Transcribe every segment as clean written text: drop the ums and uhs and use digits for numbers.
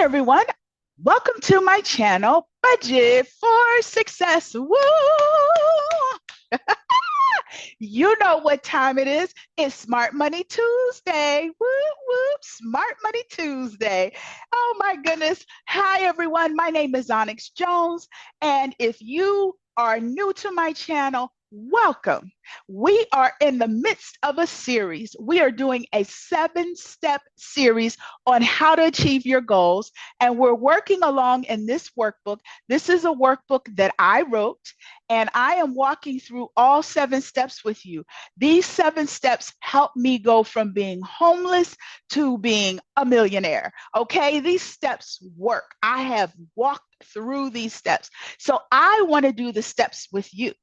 everyone. Welcome to my channel, Budget for Success. Woo! You know what time it is. It's Smart Money Tuesday. Whoop, whoop, Smart Money Tuesday. Oh my goodness. Hi, everyone. My name is Onyx Jones. And if you are new to my channel, welcome. We are in the midst of a series. We are doing a 7-step series on how to achieve your goals. And we're working along in this workbook. This is a workbook that I wrote, and I am walking through all 7 steps with you. These 7 steps help me go from being homeless to being a millionaire. Okay, these steps work. I have walked through these steps. So I want to do the steps with you.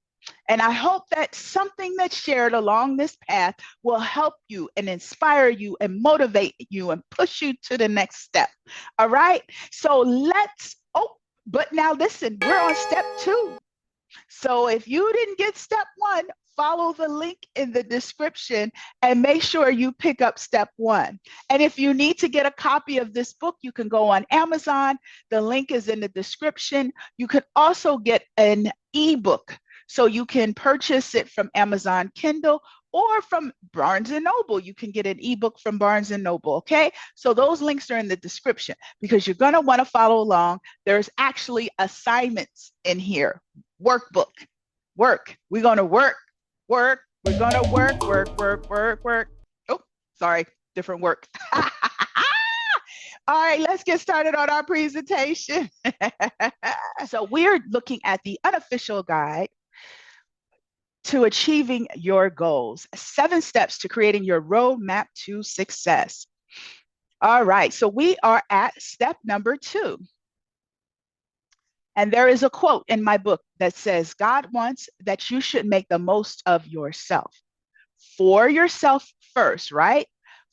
And I hope that something that's shared along this path will help you and inspire you and motivate you and push you to the next step. All right. So but now listen, we're on step 2. So if you didn't get step 1, follow the link in the description and make sure you pick up step 1. And if you need to get a copy of this book, you can go on Amazon. The link is in the description. You can also get an ebook. So you can purchase it from Amazon Kindle or from Barnes & Noble. You can get an ebook from Barnes & Noble, okay? So those links are in the description because you're going to want to follow along. There's actually assignments in here. Workbook, work. We're going to work. We're going to work. Oh, sorry, different work. All right, let's get started on our presentation. So we're looking at the unofficial guide to achieving your goals. 7 steps to creating your roadmap to success. All right, so we are at step number 2. And there is a quote in my book that says, God wants that you should make the most of yourself. For yourself first, right?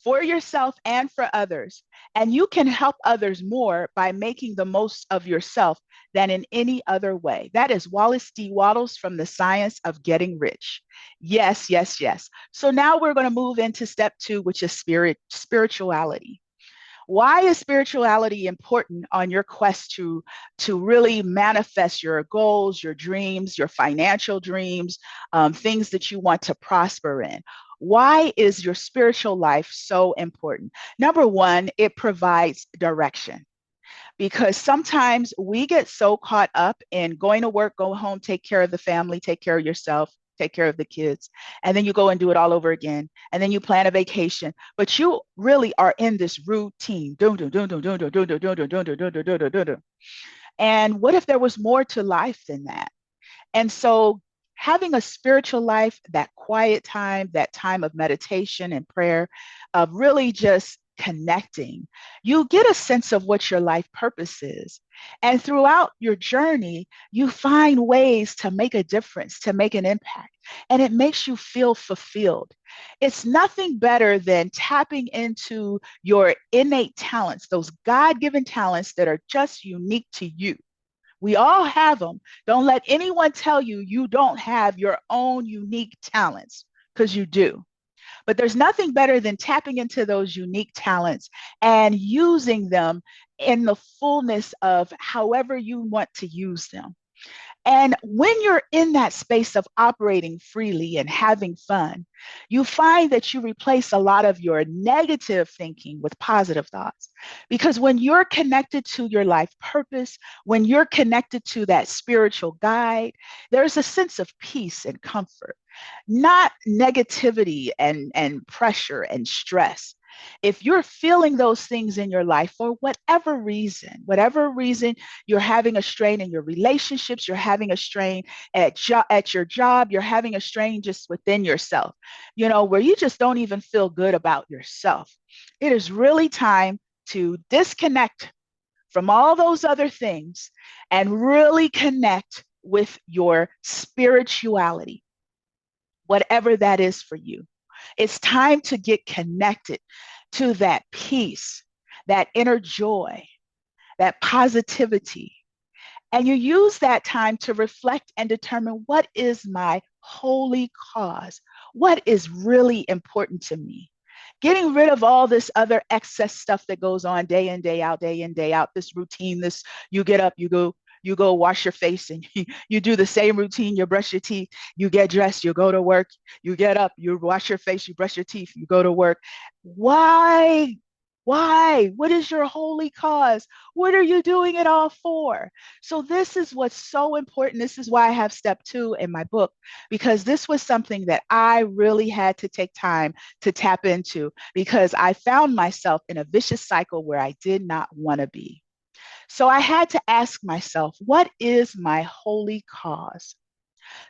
For yourself and for others. And you can help others more by making the most of yourself than in any other way. That is Wallace D. Wattles from The Science of Getting Rich. Yes, yes, yes. So now we're going to move into step 2, which is spirituality. Why is spirituality important on your quest to really manifest your goals, your dreams, your financial dreams, things that you want to prosper in? Why is your spiritual life so important? Number 1, it provides direction. Because sometimes we get so caught up in going to work, go home, take care of the family, take care of yourself, take care of the kids, and then you go and do it all over again. And then you plan a vacation, but you really are in this routine. And what if there was more to life than that? And so having a spiritual life, that quiet time, that time of meditation and prayer, of really just connecting, you get a sense of what your life purpose is. And throughout your journey, you find ways to make a difference, to make an impact, and it makes you feel fulfilled. It's nothing better than tapping into your innate talents, those God-given talents that are just unique to you. We all have them. Don't let anyone tell you you don't have your own unique talents, because you do. But there's nothing better than tapping into those unique talents and using them in the fullness of however you want to use them. And when you're in that space of operating freely and having fun, you find that you replace a lot of your negative thinking with positive thoughts. Because when you're connected to your life purpose, when you're connected to that spiritual guide, there's a sense of peace and comfort, not negativity and pressure and stress. If you're feeling those things in your life for whatever reason you're having a strain in your relationships, you're having a strain at your job, you're having a strain just within yourself, where you just don't even feel good about yourself, it is really time to disconnect from all those other things and really connect with your spirituality, whatever that is for you. It's time to get connected to that peace, that inner joy, that positivity. And you use that time to reflect and determine, what is my holy cause? What is really important to me? Getting rid of all this other excess stuff that goes on day in, day out, day in, day out, this routine, this you get up, you go wash your face and you do the same routine, you brush your teeth, you get dressed, you go to work, you get up, you wash your face, you brush your teeth, you go to work. Why? Why? What is your holy cause? What are you doing it all for? So, this is what's so important. This is why I have step 2 in my book, because this was something that I really had to take time to tap into because I found myself in a vicious cycle where I did not want to be. So, I had to ask myself, what is my holy cause?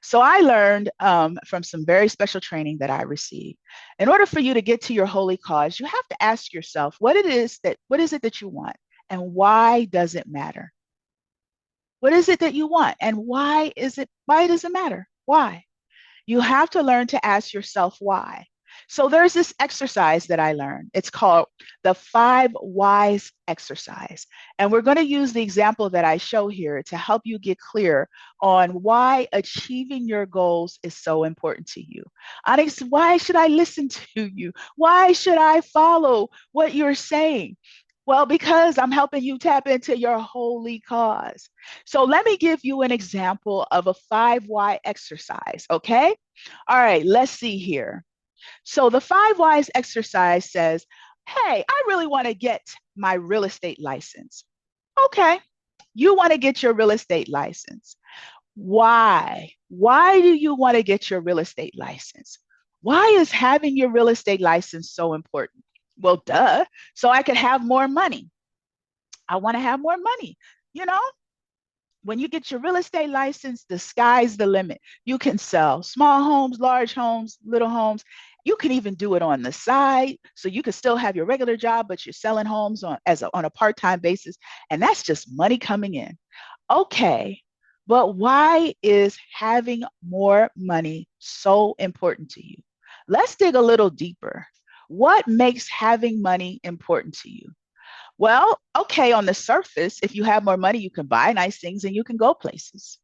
So I learned from some very special training that I received. In order for you to get to your holy cause, you have to ask yourself what is it that you want and why does it matter? What is it that you want and why does it matter? Why? You have to learn to ask yourself why. So there's this exercise that I learned. It's called the 5 whys exercise. And we're going to use the example that I show here to help you get clear on why achieving your goals is so important to you. Onyx, why should I listen to you? Why should I follow what you're saying? Well, because I'm helping you tap into your holy cause. So let me give you an example of a 5 why exercise, okay? All right, let's see here. So the 5 whys exercise says, hey, I really want to get my real estate license. Okay, you want to get your real estate license. Why? Why do you want to get your real estate license? Why is having your real estate license so important? Well, duh, so I could have more money. I want to have more money. You know, when you get your real estate license, the sky's the limit. You can sell small homes, large homes, little homes. You can even do it on the side. So you can still have your regular job, but you're selling homes on a part-time basis. And that's just money coming in. Okay, but why is having more money so important to you? Let's dig a little deeper. What makes having money important to you? Well, okay, on the surface, if you have more money, you can buy nice things and you can go places.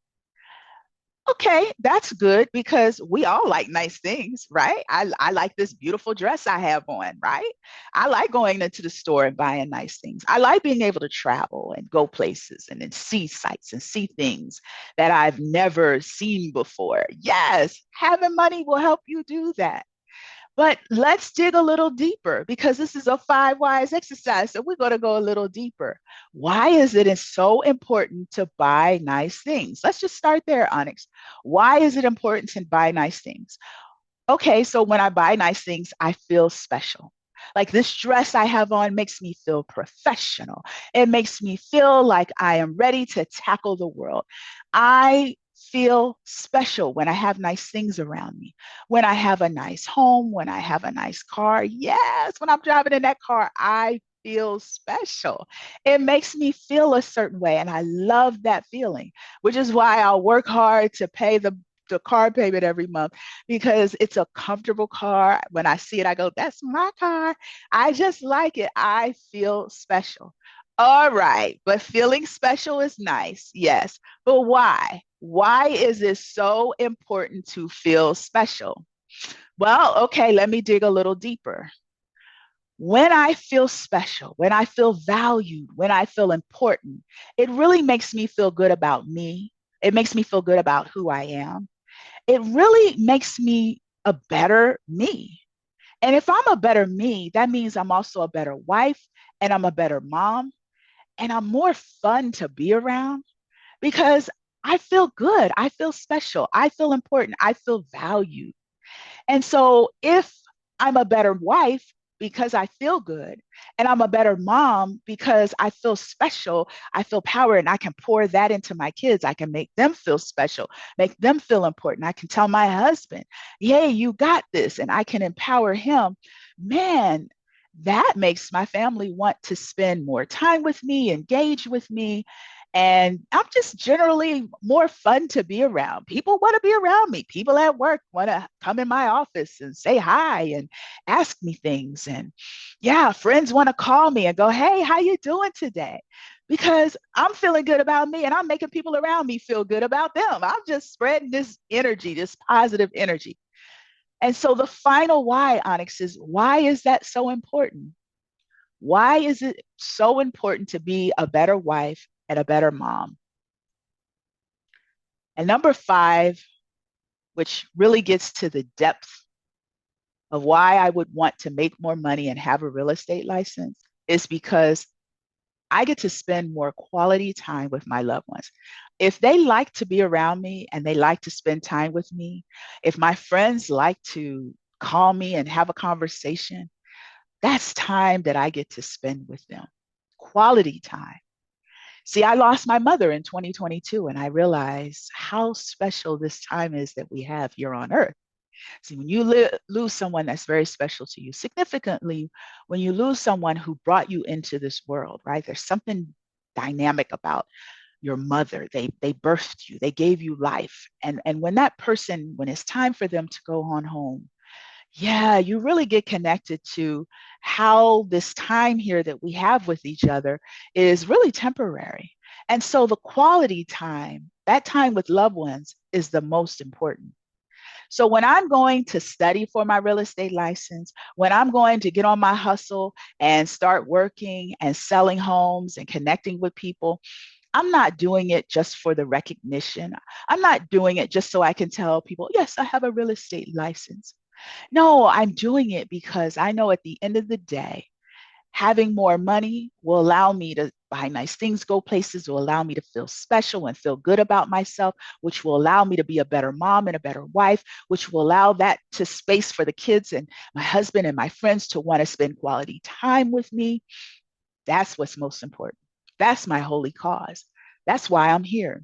Okay, that's good because we all like nice things, right? I like this beautiful dress I have on, right? I like going into the store and buying nice things. I like being able to travel and go places and then see sights and see things that I've never seen before. Yes, having money will help you do that. But let's dig a little deeper because this is a 5 whys exercise. So we're going to go a little deeper. Why is it so important to buy nice things? Let's just start there, Onyx. Why is it important to buy nice things? Okay, so when I buy nice things, I feel special. Like this dress I have on makes me feel professional. It makes me feel like I am ready to tackle the world. I feel special when I have nice things around me, when I have a nice home, when I have a nice car. Yes, when I'm driving in that car, I feel special. It makes me feel a certain way, and I love that feeling, which is why I'll work hard to pay the car payment every month because it's a comfortable car. When I see it, I go, that's my car. I just like it. I feel special. All right, but feeling special is nice, yes. But why? Why is it so important to feel special? Well, okay, let me dig a little deeper. When I feel special, when I feel valued, when I feel important, it really makes me feel good about me. It makes me feel good about who I am. It really makes me a better me. And if I'm a better me, that means I'm also a better wife and I'm a better mom and I'm more fun to be around because I feel good. I feel special. I feel important. I feel valued. And so if I'm a better wife because I feel good, and I'm a better mom because I feel special, I feel power, and I can pour that into my kids. I can make them feel special, make them feel important. I can tell my husband, "Yay, you got this," and I can empower him. Man, that makes my family want to spend more time with me, engage with me, and I'm just generally more fun to be around. People want to be around me. People at work want to come in my office and say hi and ask me things. And yeah, friends want to call me and go, hey, how you doing today? Because I'm feeling good about me and I'm making people around me feel good about them. I'm just spreading this energy, this positive energy. And so the final why, Onyx, is why is that so important? Why is it so important to be a better wife and a better mom? And number five, which really gets to the depth of why I would want to make more money and have a real estate license, is because I get to spend more quality time with my loved ones. If they like to be around me and they like to spend time with me, if my friends like to call me and have a conversation, that's time that I get to spend with them. Quality time. See, I lost my mother in 2022, and I realized how special this time is that we have here on earth. See, when you lose someone that's very special to you, significantly, when you lose someone who brought you into this world, right? There's something dynamic about your mother. They birthed you, they gave you life. And when that person, when it's time for them to go on home, yeah, you really get connected to how this time here that we have with each other is really temporary. And so the quality time, that time with loved ones, is the most important. So when I'm going to study for my real estate license, when I'm going to get on my hustle and start working and selling homes and connecting with people, I'm not doing it just for the recognition. I'm not doing it just so I can tell people, yes, I have a real estate license. No, I'm doing it because I know at the end of the day, having more money will allow me to buy nice things, go places, will allow me to feel special and feel good about myself, which will allow me to be a better mom and a better wife, which will allow that to space for the kids and my husband and my friends to want to spend quality time with me. That's what's most important. That's my holy cause. That's why I'm here.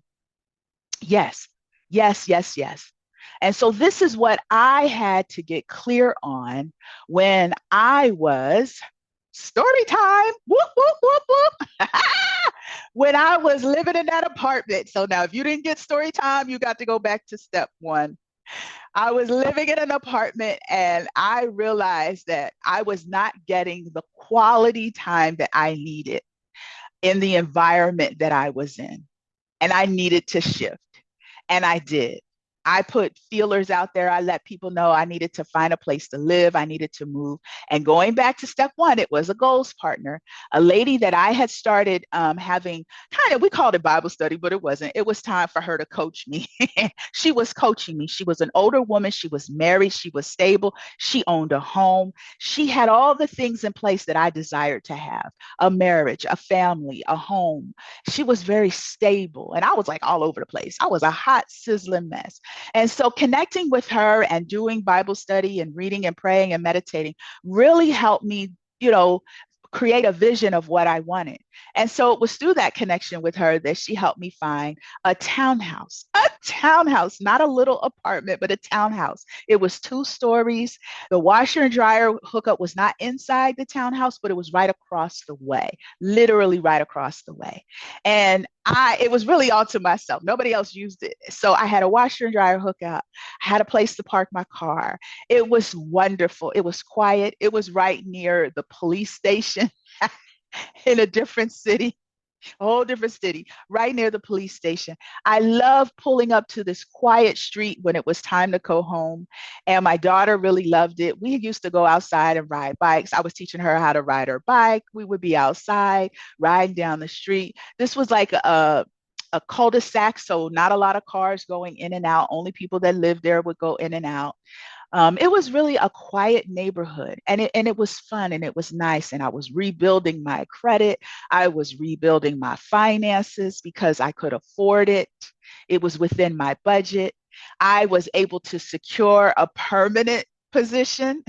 Yes, yes, yes, yes. And so this is what I had to get clear on when I was story time. Whoop, whoop, whoop, whoop. When I was living in that apartment. So now, if you didn't get story time, you got to go back to step one. I was living in an apartment and I realized that I was not getting the quality time that I needed in the environment that I was in. And I needed to shift. And I did. I put feelers out there. I let people know I needed to find a place to live. I needed to move. And going back to step one, it was a goals partner, a lady that I had started having kind of, we called it Bible study, but it wasn't. It was time for her to coach me. She was coaching me. She was an older woman. She was married. She was stable. She owned a home. She had all the things in place that I desired to have: a marriage, a family, a home. She was very stable. And I was like all over the place. I was a hot, sizzling mess. And so connecting with her and doing Bible study and reading and praying and meditating really helped me, create a vision of what I wanted. And so it was through that connection with her that she helped me find a townhouse, not a little apartment, but a townhouse. It was 2 stories. The washer and dryer hookup was not inside the townhouse, but it was right across the way, literally right across the way. And it was really all to myself. Nobody else used it. So I had a washer and dryer hookup. I had a place to park my car. It was wonderful. It was quiet. It was right near the police station in a different city, a whole different city, right near the police station. I love pulling up to this quiet street when it was time to go home. And my daughter really loved it. We used to go outside and ride bikes. I was teaching her how to ride her bike. We would be outside riding down the street. This was like a cul-de-sac, so not a lot of cars going in and out. Only people that lived there would go in and out. It was really a quiet neighborhood, and it was fun and it was nice. And I was rebuilding my credit. I was rebuilding my finances because I could afford it. It was within my budget. I was able to secure a permanent position.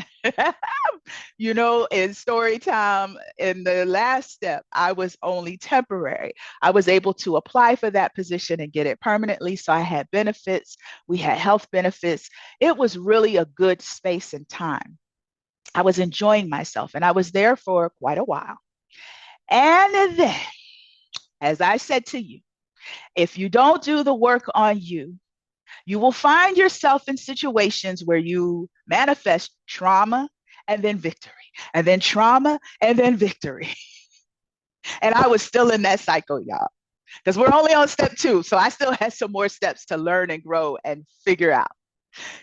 In story time, in the last step, I was only temporary. I was able to apply for that position and get it permanently. So I had benefits. We had health benefits. It was really a good space and time. I was enjoying myself and I was there for quite a while. And then, as I said to you, if you don't do the work on you, you will find yourself in situations where you manifest trauma and then victory, and then trauma and then victory. And I was still in that cycle, y'all, because we're only on step two. So I still had some more steps to learn and grow and figure out.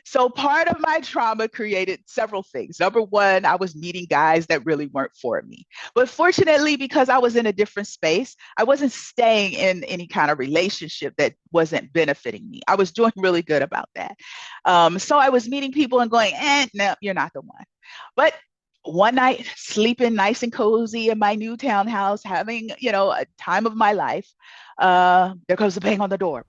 So part of my trauma created several things. Number one, I was meeting guys that really weren't for me. But fortunately, because I was in a different space, I wasn't staying in any kind of relationship that wasn't benefiting me. I was doing really good about that. So I was meeting people and going, no, you're not the one. But one night, sleeping nice and cozy in my new townhouse, having, a time of my life, there comes a bang on the door.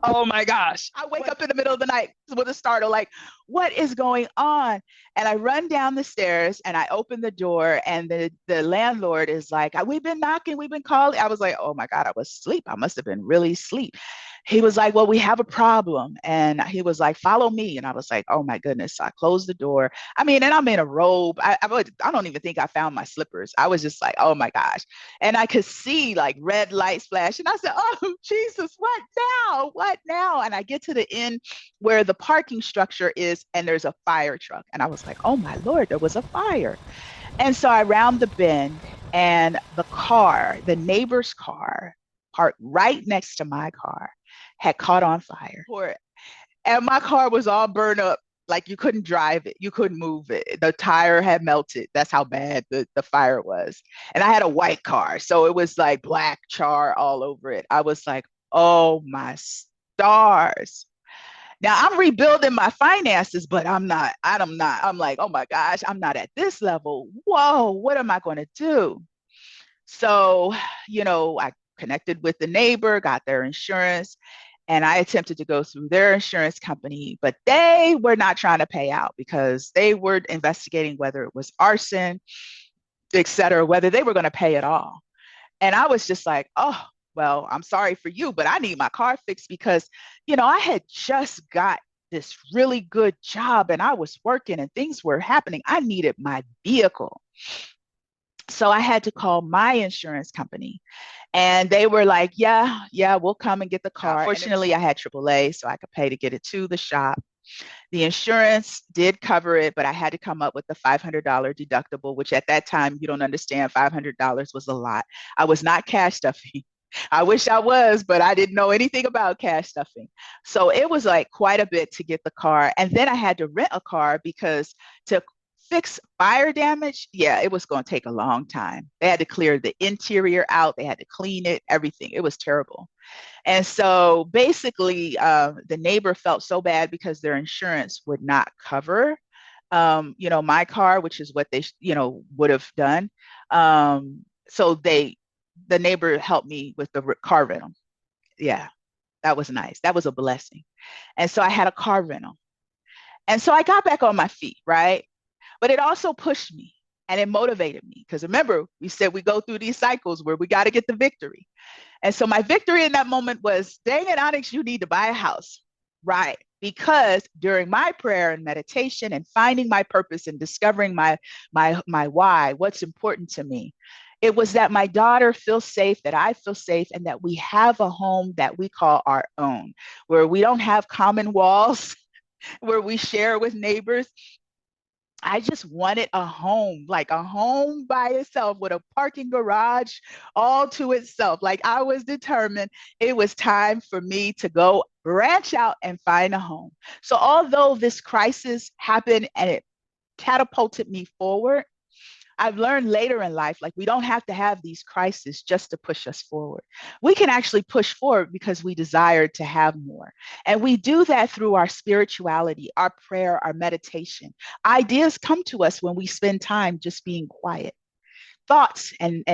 Oh my gosh. I wake up in the middle of the night with a startle, like, what is going on? And I run down the stairs and I open the door, and the landlord is like, we've been knocking, we've been calling. I was like, oh my God, I was asleep. I must have been really asleep. He was like, well, we have a problem. And he was like, follow me. And I was like, oh my goodness. So I closed the door. I mean, and I'm in a robe. I don't even think I found my slippers. I was just like, oh my gosh. And I could see like red lights flash. And I said, oh, Jesus, what now? What now? And I get to the end where the parking structure is, and there's a fire truck. And I was like, oh my Lord, there was a fire. And so I round the bend, and the neighbor's car, parked right next to my car, had caught on fire. And my car was all burned up. Like you couldn't drive it. You couldn't move it. The tire had melted. That's how bad the fire was. And I had a white car. So it was like black char all over it. I was like, oh my stars. Now I'm rebuilding my finances, but I'm not. I'm like, oh my gosh, I'm not at this level. Whoa, what am I going to do? So, I connected with the neighbor, got their insurance, and I attempted to go through their insurance company, but they were not trying to pay out because they were investigating whether it was arson, et cetera, whether they were going to pay at all. And I was just like, oh, well, I'm sorry for you, but I need my car fixed because, I had just got this really good job and I was working and things were happening. I needed my vehicle. So I had to call my insurance company, and they were like, yeah, we'll come and get the car. Fortunately, I had AAA, so I could pay to get it to the shop. The insurance did cover it, but I had to come up with the $500 deductible, which at that time, you don't understand, $500 was a lot. I was not cash stuffing. I wish I was, but I didn't know anything about cash stuffing. So it was like quite a bit to get the car. And then I had to rent a car because to fix fire damage, yeah, it was going to take a long time. They had to clear the interior out. They had to clean it, everything. It was terrible. And so basically, the neighbor felt so bad because their insurance would not cover, my car, which is what they, would have done. So the neighbor helped me with the car rental. Yeah, that was nice. That was a blessing. And so I had a car rental. And so I got back on my feet, right? But it also pushed me and it motivated me because remember, we said we go through these cycles where we got to get the victory. And so my victory in that moment was, dang it, Onyx, you need to buy a house, right? Because during my prayer and meditation and finding my purpose and discovering my why, what's important to me, it was that my daughter feels safe, that I feel safe, and that we have a home that we call our own, where we don't have common walls, where we share with neighbors. I just wanted a home, like a home by itself with a parking garage all to itself. Like I was determined it was time for me to go branch out and find a home. So although this crisis happened and it catapulted me forward, I've learned later in life, like we don't have to have these crises just to push us forward. We can actually push forward because we desire to have more. And we do that through our spirituality, our prayer, our meditation. Ideas come to us when we spend time just being quiet. Thoughts and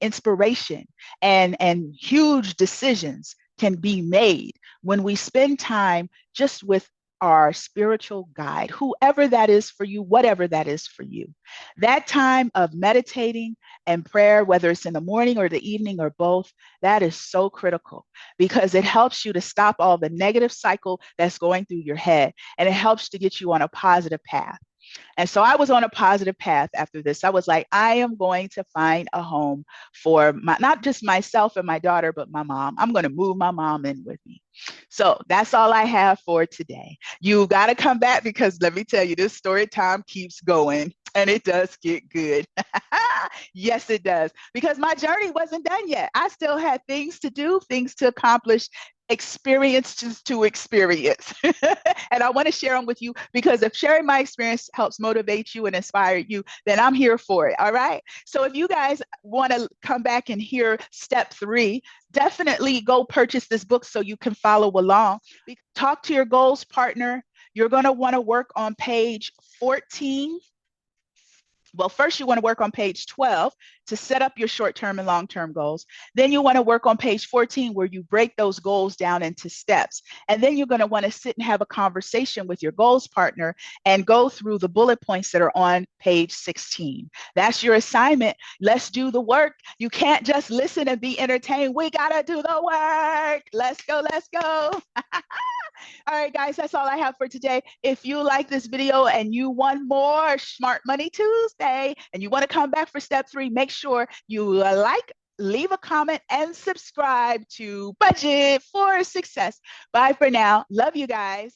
inspiration and huge decisions can be made when we spend time just with our spiritual guide, whoever that is for you, whatever that is for you. That time of meditating and prayer, whether it's in the morning or the evening or both, that is so critical because it helps you to stop all the negative cycle that's going through your head, and it helps to get you on a positive path. And so I was on a positive path after this. I was like, I am going to find a home for not just myself and my daughter, but my mom. I'm going to move my mom in with me. So that's all I have for today. You got to come back because let me tell you, this story time keeps going and it does get good. Yes, it does. Because my journey wasn't done yet. I still had things to do, things to accomplish, experiences to experience. And I want to share them with you because if sharing my experience helps motivate you and inspire you, then I'm here for it. All right. So if you guys want to come back and hear step 3, definitely go purchase this book so you can follow along. Talk to your goals partner. You're going to want to work on page 14. Well, first you want to work on page 12 to set up your short-term and long-term goals. Then you want to work on page 14 where you break those goals down into steps. And then you're going to want to sit and have a conversation with your goals partner and go through the bullet points that are on page 16. That's your assignment. Let's do the work. You can't just listen and be entertained. We got to do the work. Let's go. Let's go. All right, guys, that's all I have for today. If you like this video and you want more Smart Money Tuesday and you want to come back for step 3, make sure you leave a comment, and subscribe to Budget for Success. Bye for now. Love you guys.